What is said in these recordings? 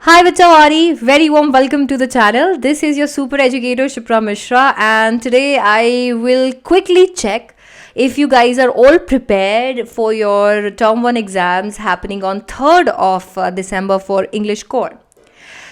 Hi Vachawari, very warm welcome to the channel. This is your super educator Shipra Mishra, and today I will quickly check if you guys are all prepared for your term 1 exams happening on 3rd of December for English core.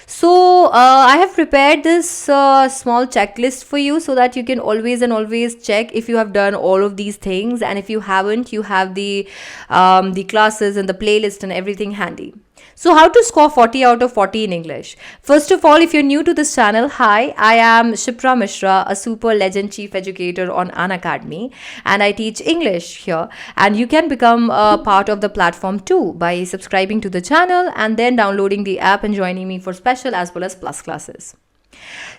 So I have prepared this small checklist for you so that you can always check if you have done all of these things, and if you haven't, you have the classes and the playlist and everything handy. So how to score 40 out of 40 in English? First of all, if you're new to this channel, hi, I am Shipra Mishra, a super legend chief educator on Unacademy, and I teach English here. And you can become a part of the platform too by subscribing to the channel and then downloading the app and joining me for special as well as plus classes.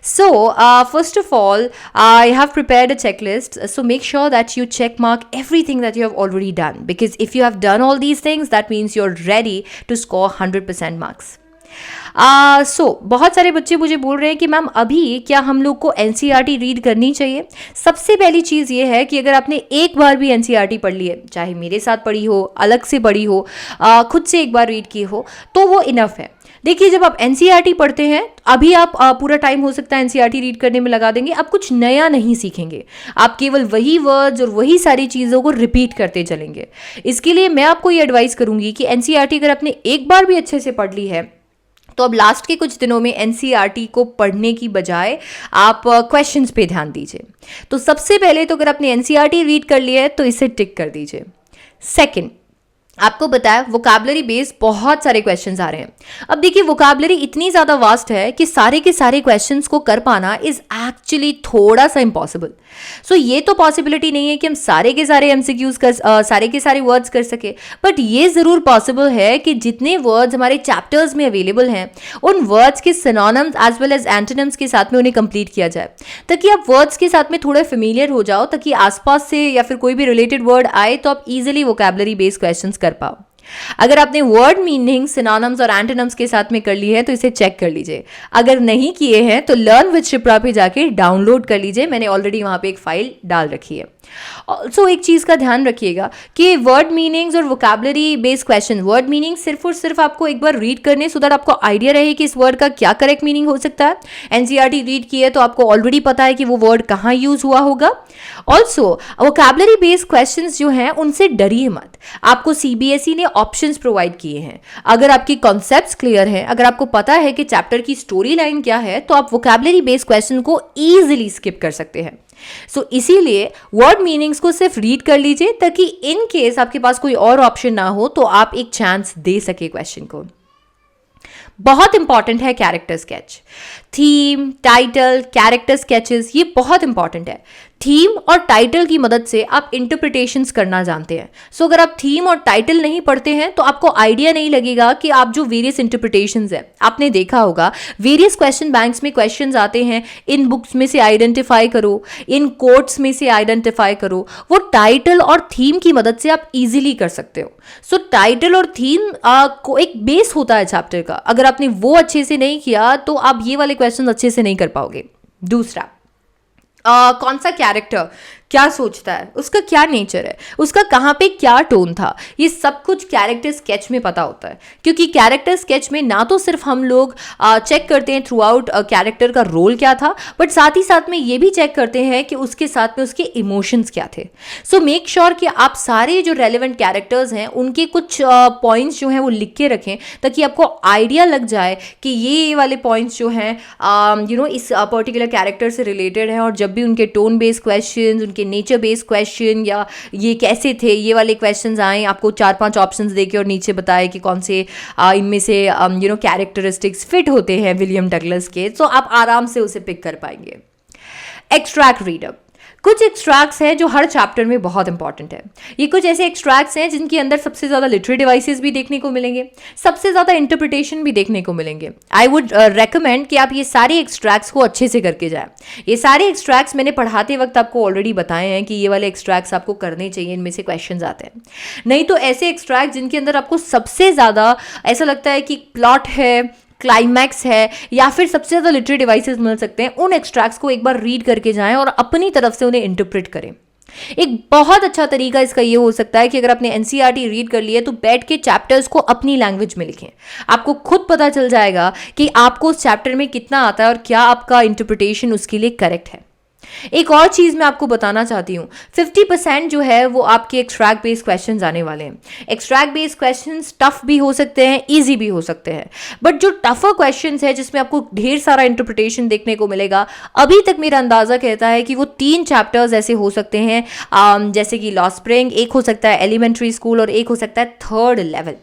So first of all, I have prepared a checklist. So make sure that you check mark everything that you have already done, because if you have done all these things, that means you're ready to score 100% marks. बहुत सारे बच्चे मुझे बोल रहे हैं कि ma'am अभी क्या हम लोग को NCERT रीड करनी चाहिए। सबसे पहली चीज़ ये है कि अगर आपने एक बार भी NCERT पढ़ ली है, चाहे मेरे साथ पढ़ी हो, अलग से पढ़ी हो, खुद से एक बार रीड की हो, तो वो इनफ है। देखिए, जब आप NCERT पढ़ते हैं, अभी आप पूरा टाइम हो सकता है NCERT रीड करने में लगा देंगे, आप कुछ नया नहीं सीखेंगे, आप केवल वही वर्ड्स और वही सारी चीज़ों को रिपीट करते चलेंगे। इसके लिए मैं आपको ये एडवाइस करूंगी कि NCERT अगर आपने एक बार भी अच्छे से पढ़ ली है, तो अब लास्ट के कुछ दिनों में NCERT को पढ़ने की बजाय आप क्वेश्चंस पे ध्यान दीजिए। तो सबसे पहले तो अगर आपने NCERT रीड कर लिया है तो इसे टिक कर दीजिए। सेकंड, आपको बताया वोकैबुलरी बेस्ड बहुत सारे क्वेश्चंस आ रहे हैं। अब देखिए, वोकैबुलरी इतनी ज़्यादा वास्ट है कि सारे के सारे क्वेश्चंस को कर पाना इज़ एक्चुअली थोड़ा सा इम्पॉसिबल। सो ये तो पॉसिबिलिटी नहीं है कि हम सारे के सारे MCQs सारे के सारे वर्ड्स कर सके, बट ये ज़रूर पॉसिबल है कि जितने वर्ड्स हमारे चैप्टर्स में अवेलेबल हैं, उन वर्ड्स के synonyms as well as antonyms के साथ में उन्हें कंप्लीट किया जाए, ताकि आप वर्ड्स के साथ में थोड़े फेमिलियर हो जाओ, ताकि आसपास से या फिर कोई भी रिलेटेड वर्ड आए तो आप इजीली वोकैबुलरी बेस्ड क्वेश्चंस कर पाओ। अगर आपने वर्ड मीनिंग सिनोनिम्स और एंटोनिम्स के साथ में कर ली है तो इसे चेक कर लीजिए। अगर नहीं किए हैं तो लर्न विद शिप्रा पे जाके डाउनलोड कर लीजिए, मैंने ऑलरेडी वहां पे एक फाइल डाल रखी है। ऑल्सो एक चीज़ का ध्यान रखिएगा कि वर्ड मीनिंग्स और vocabulary based question, word meaning सिर्फ और सिर्फ आपको एक बार रीड करने, सो दैट आपको आइडिया रहे कि इस वर्ड का क्या करेक्ट मीनिंग हो सकता है। NCERT रीड किए है तो आपको ऑलरेडी पता है कि वो वर्ड कहाँ यूज हुआ होगा। ऑल्सो वोकैबुलरी बेस्ड क्वेश्चंस जो हैं उनसे डरिए मत, आपको CBSE ने ऑप्शंस प्रोवाइड किए हैं। अगर आपकी कॉन्सेप्ट्स क्लियर हैं, अगर आपको पता है कि चैप्टर की स्टोरी लाइन क्या है, तो आप वोकैबुलरी बेस्ड क्वेश्चन को ईजिली स्किप कर सकते हैं। सो इसीलिए वर्ड मीनिंग्स को सिर्फ रीड कर लीजिए, ताकि इन केस आपके पास कोई और ऑप्शन ना हो तो आप एक चांस दे सके क्वेश्चन को। बहुत इंपॉर्टेंट है character sketch, theme, title, character sketches, ये बहुत इंपॉर्टेंट है। थीम और टाइटल की मदद से आप इंटरप्रिटेशंस करना जानते हैं। सो अगर आप थीम और टाइटल नहीं पढ़ते हैं तो आपको आइडिया नहीं लगेगा कि आप जो वेरियस इंटरप्रिटेशंस हैं, आपने देखा होगा वेरियस क्वेश्चन बैंक्स में क्वेश्चंस आते हैं, इन बुक्स में से आइडेंटिफाई करो, इन कोट्स में से आइडेंटिफाई करो, वो टाइटल और थीम की मदद से आप इजीली कर सकते हो। सो टाइटल और थीम को एक बेस होता है चैप्टर का, अगर आपने वो अच्छे से नहीं किया तो आप ये वाले क्वेश्चन अच्छे से नहीं कर पाओगे। दूसरा, कौन सा कैरेक्टर क्या सोचता है, उसका क्या नेचर है, उसका कहाँ पे क्या टोन था, ये सब कुछ कैरेक्टर स्केच में पता होता है। क्योंकि कैरेक्टर स्केच में ना तो सिर्फ हम लोग चेक करते हैं थ्रू आउट कैरेक्टर का रोल क्या था, बट साथ ही साथ में ये भी चेक करते हैं कि उसके साथ में उसके इमोशंस क्या थे। सो मेक श्योर कि आप सारे जो रेलिवेंट कैरेक्टर्स हैं उनके कुछ पॉइंट्स जो हैं वो लिख के रखें, ताकि आपको आइडिया लग जाए कि ये वाले पॉइंट्स जो हैं इस पर्टिकुलर कैरेक्टर से रिलेटेड हैं, और जब भी उनके टोन बेस्ड क्वेश्चन, के नेचर बेस्ड क्वेश्चन या ये कैसे थे, ये वाले क्वेश्चंस आए, आपको 4-5 ऑप्शंस देके और नीचे बताए कि कौन से इनमें से कैरेक्टरिस्टिक्स फिट होते हैं विलियम डगलस के, तो आप आराम से उसे पिक कर पाएंगे। एक्सट्रैक्ट रीडर, कुछ एक्सट्रैक्ट्स हैं जो हर चैप्टर में बहुत इंपॉर्टेंट है। ये कुछ ऐसे एक्सट्रैक्ट्स हैं जिनके अंदर सबसे ज़्यादा लिटरेरी डिवाइसेस भी देखने को मिलेंगे, सबसे ज़्यादा इंटरप्रिटेशन भी देखने को मिलेंगे। आई वुड रेकमेंड कि आप ये सारे एक्सट्रैक्ट्स को अच्छे से करके जाएं। ये सारे एक्सट्रैक्ट्स मैंने पढ़ाते वक्त आपको ऑलरेडी बताए हैं कि ये वाले एक्सट्रैक्ट्स आपको करने चाहिए, इनमें से क्वेश्चन आते हैं। नहीं तो ऐसे एक्सट्रैक्ट जिनके अंदर आपको सबसे ज़्यादा ऐसा लगता है कि प्लॉट है, क्लाइमैक्स है, या फिर सबसे ज़्यादा लिटरेरी डिवाइसेस मिल सकते हैं, उन एक्सट्रैक्ट्स को एक बार रीड करके जाएं और अपनी तरफ से उन्हें इंटरप्रेट करें। एक बहुत अच्छा तरीका इसका ये हो सकता है कि अगर आपने एनसीईआरटी रीड कर लिया तो बैठ के चैप्टर्स को अपनी लैंग्वेज में लिखें। आपको खुद पता चल जाएगा कि आपको उस चैप्टर में कितना आता है और क्या आपका इंटरप्रिटेशन उसके लिए करेक्ट है। एक और चीज मैं आपको बताना चाहती हूँ, 50% जो है वो आपके एक्सट्रैक्ट बेस्ड क्वेश्चंस आने वाले हैं। एक्सट्रैक्ट बेस्ड क्वेश्चंस टफ भी हो सकते हैं, इजी भी हो सकते हैं, बट जो टफर क्वेश्चंस है जिसमें आपको ढेर सारा इंटरप्रिटेशन देखने को मिलेगा, अभी तक मेरा अंदाजा कहता है कि वो 3 चैप्टर्स ऐसे हो सकते हैं, जैसे कि लॉ स्प्रिंग, एक हो सकता है एलिमेंट्री स्कूल और एक हो सकता है थर्ड लेवल।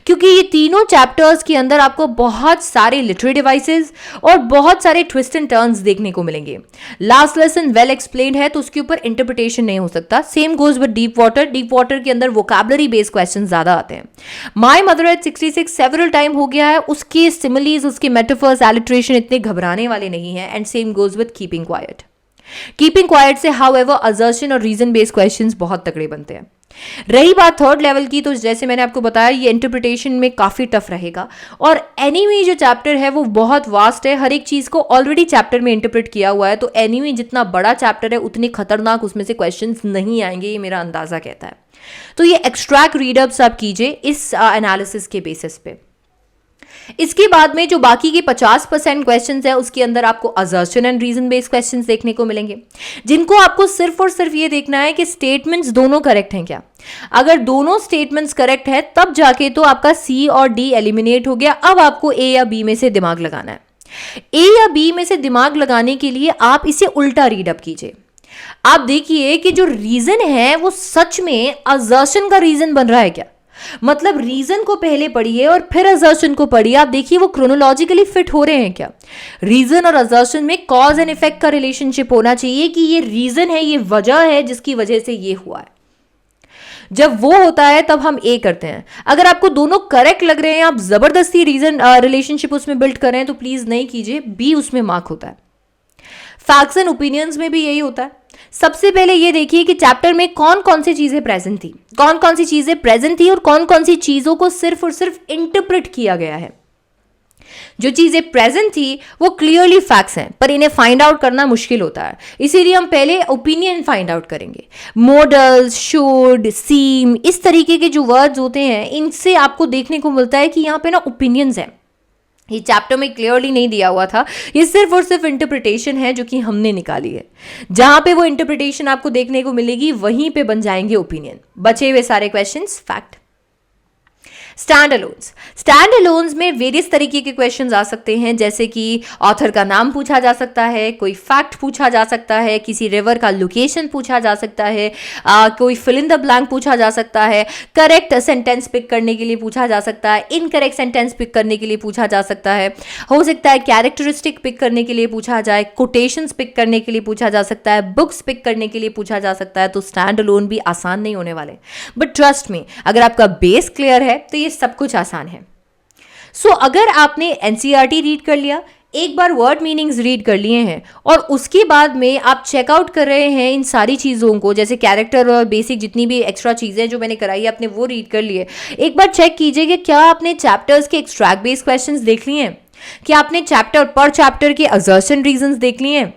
क्योंकि ये तीनों चैप्टर्स के अंदर आपको बहुत सारे लिटरेरी डिवाइसेस और बहुत सारे ट्विस्ट एंड टर्न्स देखने को मिलेंगे। लास्ट लेसन वेल एक्सप्लेन्ड है तो उसके ऊपर इंटरप्रिटेशन नहीं हो सकता। Same goes with deep water. Deep water के अंदर वोकैबुलरी बेस्ड क्वेश्चन ज्यादा आते हैं। My mother eight 66 several time हो गया है, उसके सिमिलीज, उसके मेटाफर्स, एलिट्रेशन इतने घबराने वाले नहीं है। And same goes with keeping quiet. Keeping quiet से हाउएवर असर्शन और रीजन बेस्ड क्वेश्चंस बहुत तगड़े बनते हैं। रही बात थर्ड लेवल की, तो जैसे मैंने आपको बताया ये इंटरप्रिटेशन में काफी टफ रहेगा। और एनीवे जो चैप्टर है वो बहुत वास्ट है, हर एक चीज को ऑलरेडी चैप्टर में इंटरप्रेट किया हुआ है। तो एनीवे जितना बड़ा चैप्टर है उतने खतरनाक उसमें से क्वेश्चंस नहीं आएंगे, ये मेरा अंदाजा कहता है। तो ये एक्सट्रैक्ट रीडअप्स आप कीजिए इस एनालिसिस के बेसिस पे। इसके बाद में जो बाकी के 50% क्वेश्चंस है उसके अंदर आपको assertion and reason based questions देखने को मिलेंगे, जिनको आपको सिर्फ और सिर्फ ये देखना है कि स्टेटमेंट्स दोनों करेक्ट हैं क्या। अगर दोनों स्टेटमेंट्स करेक्ट है तब जाके तो आपका सी और डी एलिमिनेट हो गया। अब आपको ए या बी में से दिमाग लगाना है। ए या बी में से दिमाग लगाने के लिए आप इसे उल्टा रीडअप कीजिए। आप देखिए कि जो रीजन है वो सच में असर्शन का रीजन बन रहा है क्या। मतलब रीजन को पहले पढ़िए और फिर असर्शन को पढ़िए। आप देखिए वो क्रोनोलॉजिकली फिट हो रहे हैं क्या। रीजन और असर्शन में कॉज एंड इफेक्ट का रिलेशनशिप होना चाहिए कि ये रीजन है, ये वजह है जिसकी वजह से ये हुआ है। जब वो होता है तब हम ए करते हैं। अगर आपको दोनों करेक्ट लग रहे हैं, आप जबरदस्ती रीजन रिलेशनशिप उसमें बिल्ड कर रहे हैं, तो प्लीज नहीं कीजिए, बी उसमें मार्क होता है। फैक्ट्स एंड ओपिनियंस में भी यही होता है। सबसे पहले ये देखिए कि चैप्टर में कौन कौन सी चीजें प्रेजेंट थी, कौन कौन सी चीजें प्रेजेंट थी और कौन कौन सी चीजों को सिर्फ और सिर्फ इंटरप्रेट किया गया है। जो चीजें प्रेजेंट थी वो क्लियरली फैक्ट्स हैं, पर इन्हें फाइंड आउट करना मुश्किल होता है, इसीलिए हम पहले ओपिनियन फाइंड आउट करेंगे। मॉडल, शुड, सीम, इस तरीके के जो वर्ड्स होते हैं इनसे आपको देखने को मिलता है कि यहाँ पे ना ओपिनियंस हैं। ये चैप्टर में क्लियरली नहीं दिया हुआ था, ये सिर्फ और सिर्फ इंटरप्रिटेशन है जो कि हमने निकाली है। जहां पे वो इंटरप्रिटेशन आपको देखने को मिलेगी वहीं पे बन जाएंगे ओपिनियन। बचे हुए सारे questions fact. Stand allowance. Stand allowance में वेरियस तरीके के क्वेश्चंस आ सकते हैं, जैसे कि ऑथर का नाम पूछा जा सकता है, कोई फैक्ट पूछा जा सकता है, किसी रिवर का लोकेशन पूछा जा सकता है, कोई फिल इन द ब्लैंक पूछा जा सकता है, करेक्ट सेंटेंस पिक करने के लिए पूछा जा सकता है, इनकरेक्ट सेंटेंस पिक करने के लिए पूछा जा सकता है, हो सकता है कैरेक्टरिस्टिक पिक करने के लिए पूछा जाए, कोटेशंस पिक करने के लिए पूछा जा सकता है, बुक्स पिक करने के लिए पूछा जा सकता है। तो स्टैंड अलोन भी आसान नहीं होने वाले, बट ट्रस्ट मी, अगर आपका बेस क्लियर है तो ये सब कुछ आसान है। सो अगर आपने एनसीईआरटी रीड कर लिया, एक बार वर्ड मीनिंग्स रीड कर लिए हैं और उसके बाद में आप चेकआउट कर रहे हैं इन सारी चीज़ों को, जैसे कैरेक्टर और बेसिक जितनी भी एक्स्ट्रा चीज़ें जो मैंने कराई है आपने वो रीड कर लिए, एक बार चेक कीजिए कि क्या आपने चैप्टर्स के एक्सट्रैक्ट बेस्ड क्वेश्चंस देख लिए हैं, क्या आपने चैप्टर पर चैप्टर के असर्शन रीजंस देख लिए हैं,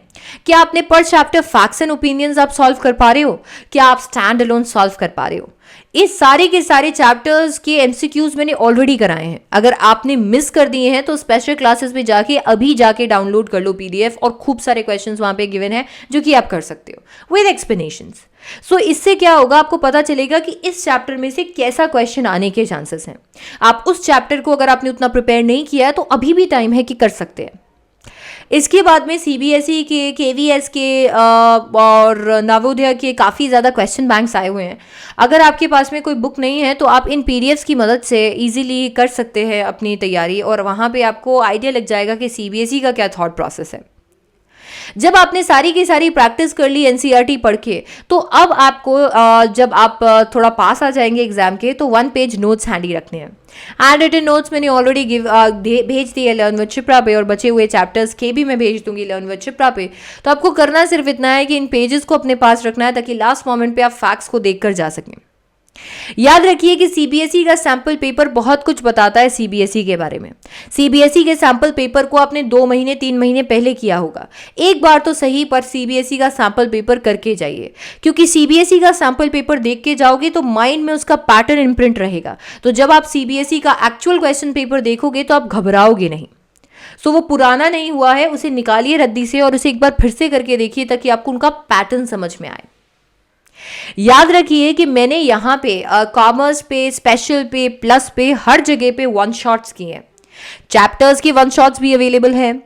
क्या आपने पर चैप्टर फैक्ट्स एंड ओपिनियंस आप सॉल्व कर पा रहे हो, क्या आप स्टैंड अलोन सॉल्व कर पा रहे हो। इस सारे के सारे चैप्टर्स के एमसीक्यूज मैंने ऑलरेडी कराए हैं। अगर आपने मिस कर दिए हैं तो स्पेशल क्लासेस में जाके अभी जाके डाउनलोड कर लो पीडीएफ, और खूब सारे क्वेश्चंस वहां पे गिवन है जो कि आप कर सकते हो विद एक्सप्लेनेशंस। सो इससे क्या होगा, आपको पता चलेगा कि इस चैप्टर में से कैसा क्वेश्चन आने के चांसेस हैं। आप उस चैप्टर को अगर आपने उतना प्रिपेयर नहीं किया है तो अभी भी टाइम है कि कर सकते हैं। इसके बाद में सीबीएसई के, केवीएस के और नवोदय के काफ़ी ज़्यादा क्वेश्चन बैंक्स आए हुए हैं। अगर आपके पास में कोई बुक नहीं है तो आप इन पीडीएफ्स की मदद से इजीली कर सकते हैं अपनी तैयारी, और वहाँ पे आपको आइडिया लग जाएगा कि सीबीएसई का क्या थॉट प्रोसेस है। जब आपने सारी की सारी प्रैक्टिस कर ली एनसीईआरटी पढ़ के, तो अब आपको जब आप थोड़ा पास आ जाएंगे एग्जाम के, तो 1 पेज नोट्स हैंडी रखने हैं। हैंड रिटन नोट्स मैंने ऑलरेडी भेज दिए लर्न विद शिप्रा पे, और बचे हुए चैप्टर्स के भी मैं भेज दूंगी लर्न विद शिप्रा पे। तो आपको करना सिर्फ इतना है कि इन पेजेस को अपने पास रखना है ताकि लास्ट मोमेंट पे आप फैक्ट्स को देखकर जा सकें। याद रखिए कि सीबीएसई का सैंपल पेपर बहुत कुछ बताता है सीबीएसई के बारे में। सीबीएसई के सैंपल पेपर को आपने 2 महीने 3 महीने पहले किया होगा, एक बार तो सही, पर सीबीएसई का सैंपल पेपर करके जाइए, क्योंकि सीबीएसई का सैंपल पेपर देख के जाओगे तो माइंड में उसका पैटर्न इम्प्रिंट रहेगा। तो जब आप सीबीएसई का एक्चुअल क्वेश्चन पेपर देखोगे तो आप घबराओगे नहीं। सो वो पुराना नहीं हुआ है, उसे निकालिए रद्दी से और उसे एक बार फिर से करके देखिए ताकि आपको उनका पैटर्न समझ में आए। याद रखिए कि मैंने यहाँ पे कॉमर्स पे, स्पेशल पे, प्लस पे, हर जगह पे वन शॉट्स किए हैं। चैप्टर्स के वन शॉट्स भी अवेलेबल हैं,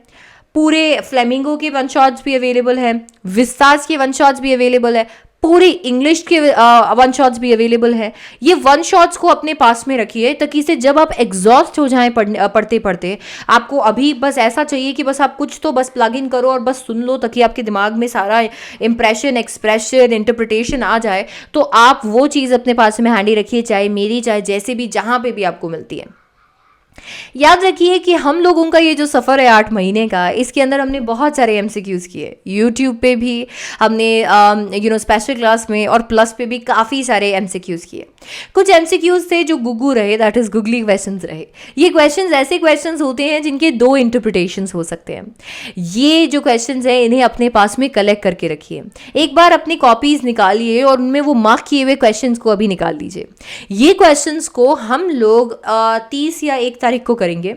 पूरे फ्लेमिंगो के वन शॉट्स भी अवेलेबल हैं, विस्तास के वन शॉट्स भी अवेलेबल है, पूरी इंग्लिश के वन शॉट्स भी अवेलेबल है। ये वन शॉट्स को अपने पास में रखिए ताकि से जब आप एग्जॉस्ट हो जाएं पढ़ते पढ़ते, आपको अभी बस ऐसा चाहिए कि बस आप कुछ तो बस प्लग इन करो और बस सुन लो ताकि आपके दिमाग में सारा इंप्रेशन, एक्सप्रेशन, इंटरप्रिटेशन आ जाए। तो आप वो चीज़ अपने पास में हैंडी रखिए, चाहे मेरी, चाहे जैसे भी, जहाँ पे भी आपको मिलती है। याद रखिए कि हम लोगों का ये जो सफ़र है 8 महीने का, इसके अंदर हमने बहुत सारे एमसीक्यूज़ किए। यूट्यूब पे भी हमने स्पेशल क्लास में और प्लस पे भी काफ़ी सारे एमसीक्यूज़ किए। कुछ एमसीक्यूज़ थे जो गुगू रहे, दैट इज़ गुगली क्वेश्चंस रहे। ये क्वेश्चंस ऐसे क्वेश्चंस होते हैं जिनके 2 इंटरप्रिटेशंस हो सकते हैं। ये जो क्वेश्चंस हैं इन्हें अपने पास में कलेक्ट करके रखिए। एक बार अपनी कॉपीज़ निकालिए और उनमें वो मार्क किए हुए क्वेश्चंस को अभी निकाल दीजिए। ये क्वेश्चंस को हम लोग 30 या 1 तारीख को करेंगे।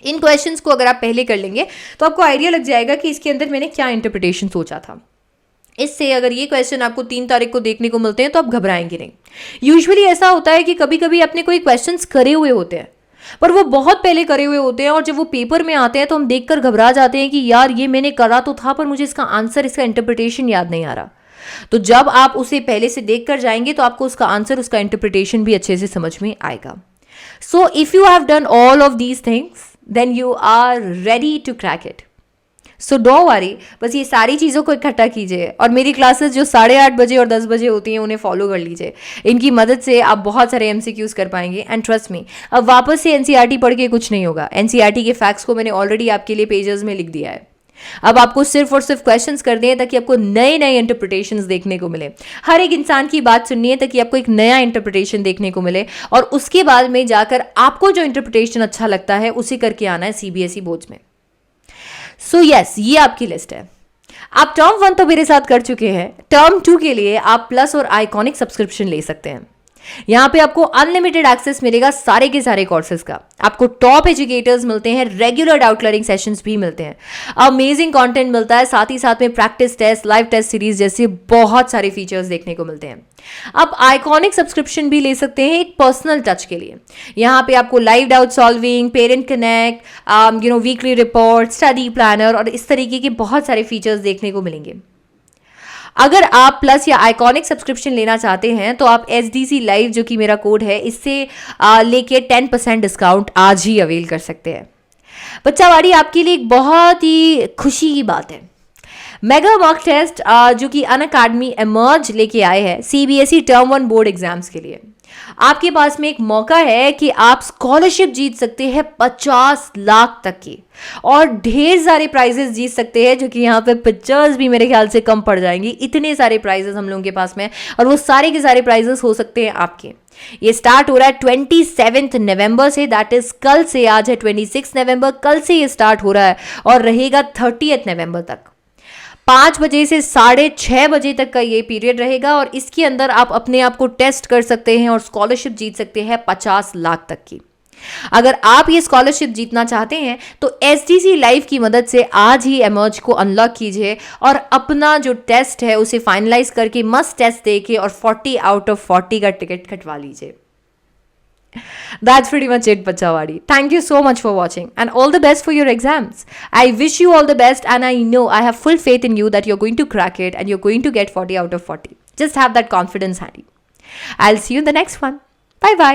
इन क्वेश्चंस को अगर आप पहले कर लेंगे तो आपको आइडिया लग जाएगा कि इसके अंदर मैंने क्या इंटरप्रिटेशन सोचा था। इससे अगर ये क्वेश्चन आपको 3 तारीख को देखने को मिलते हैं तो आप घबराएंगे नहीं। यूजुअली ऐसा होता है कि कभी कभी अपने कोई क्वेश्चंस करे हुए होते हैं पर वो बहुत पहले करे हुए होते हैं और जब वो पेपर में आते हैं तो हम देखकर घबरा जाते हैं कि यार ये मैंने करा तो था पर मुझे इसका आंसर, इसका इंटरप्रिटेशन याद नहीं आ रहा। तो जब आप उसे पहले से देख कर जाएंगे तो आपको उसका आंसर, उसका इंटरप्रिटेशन भी अच्छे से समझ में आएगा। So if you have done all of these things, then you are ready to crack it. So don't worry, बस ये सारी चीज़ों को इकट्ठा कीजिए और मेरी क्लासेस जो 8:30 बजे और 10 बजे होती हैं उन्हें फॉलो कर लीजिए। इनकी मदद से आप बहुत सारे एमसीक्यूज़ कर पाएंगे। एंड ट्रस्ट मी, अब वापस से एनसीईआरटी पढ़ के कुछ नहीं होगा। एनसीईआरटी के फैक्ट्स को मैंने ऑलरेडी आपके लिए पेजेस में लिख दिया है। अब आपको सिर्फ और सिर्फ क्वेश्चंस करने हैं ताकि आपको नए नए इंटरप्रिटेशंस देखने को मिले। हर एक इंसान की बात सुननी है ताकि आपको एक नया इंटरप्रिटेशन देखने को मिले और उसके बाद में जाकर आपको जो इंटरप्रिटेशन अच्छा लगता है उसे करके आना है सीबीएसई बोर्ड्स में। सो यस, ये आपकी लिस्ट है। आप टर्म 1 तो मेरे साथ कर चुके हैं। टर्म 2 के लिए आप प्लस और आइकॉनिक सब्सक्रिप्शन ले सकते हैं। यहाँ पे आपको अनलिमिटेड एक्सेस मिलेगा सारे के सारे कोर्सेज का। आपको टॉप एजुकेटर्स मिलते हैं, रेगुलर डाउट क्लियरिंग सेशंस भी मिलते हैं, अमेजिंग कंटेंट मिलता है, साथ ही साथ में practice test, live test series जैसे बहुत सारे फीचर्स देखने को मिलते हैं। आप आइकॉनिक सब्सक्रिप्शन भी ले सकते हैं एक पर्सनल टच के लिए। यहाँ पे आपको live doubt solving, parent connect, weekly report, study planner और इस तरीके के बहुत सारे फीचर्स देखने को मिलेंगे। अगर आप प्लस या आइकॉनिक सब्सक्रिप्शन लेना चाहते हैं तो आप SDC लाइव, जो कि मेरा कोड है, इससे लेके 10% डिस्काउंट आज ही अवेल कर सकते हैं। बच्चावाड़ी, आपके लिए एक बहुत ही खुशी की बात है। मेगा मॉक टेस्ट जो कि अनअकैडमी एमर्ज लेके आए हैं CBSE टर्म 1 बोर्ड एग्जाम्स के लिए, आपके पास में एक मौका है कि आप स्कॉलरशिप जीत सकते हैं 50 लाख तक की और ढेर सारे प्राइजेस जीत सकते हैं, जो कि यहाँ पे पिक्चर्स भी मेरे ख्याल से कम पड़ जाएंगी। इतने सारे प्राइजेस हम लोगों के पास में और वो सारे के सारे प्राइजेस हो सकते हैं आपके। ये स्टार्ट हो रहा है 27 नवंबर से, दैट इज कल से। आज है 26 नवंबर, कल से ये स्टार्ट हो रहा है और रहेगा 30 नवंबर तक। 5 बजे से 6:30 बजे तक का ये पीरियड रहेगा और इसके अंदर आप अपने आप को टेस्ट कर सकते हैं और स्कॉलरशिप जीत सकते हैं 50 लाख तक की। अगर आप ये स्कॉलरशिप जीतना चाहते हैं तो SDC लाइव की मदद से आज ही एमर्ज को अनलॉक कीजिए और अपना जो टेस्ट है उसे फाइनलाइज करके मस्ट टेस्ट देके और 40 आउट ऑफ 40 का टिकट कटवा लीजिए। That's pretty much it, Bachawadi. Thank you so much for watching and all the best for your exams. I wish you all the best and I know, I have full faith in you that you're going to crack it and you're going to get 40 out of 40. Just have that confidence handy. I'll see you in the next one. Bye bye.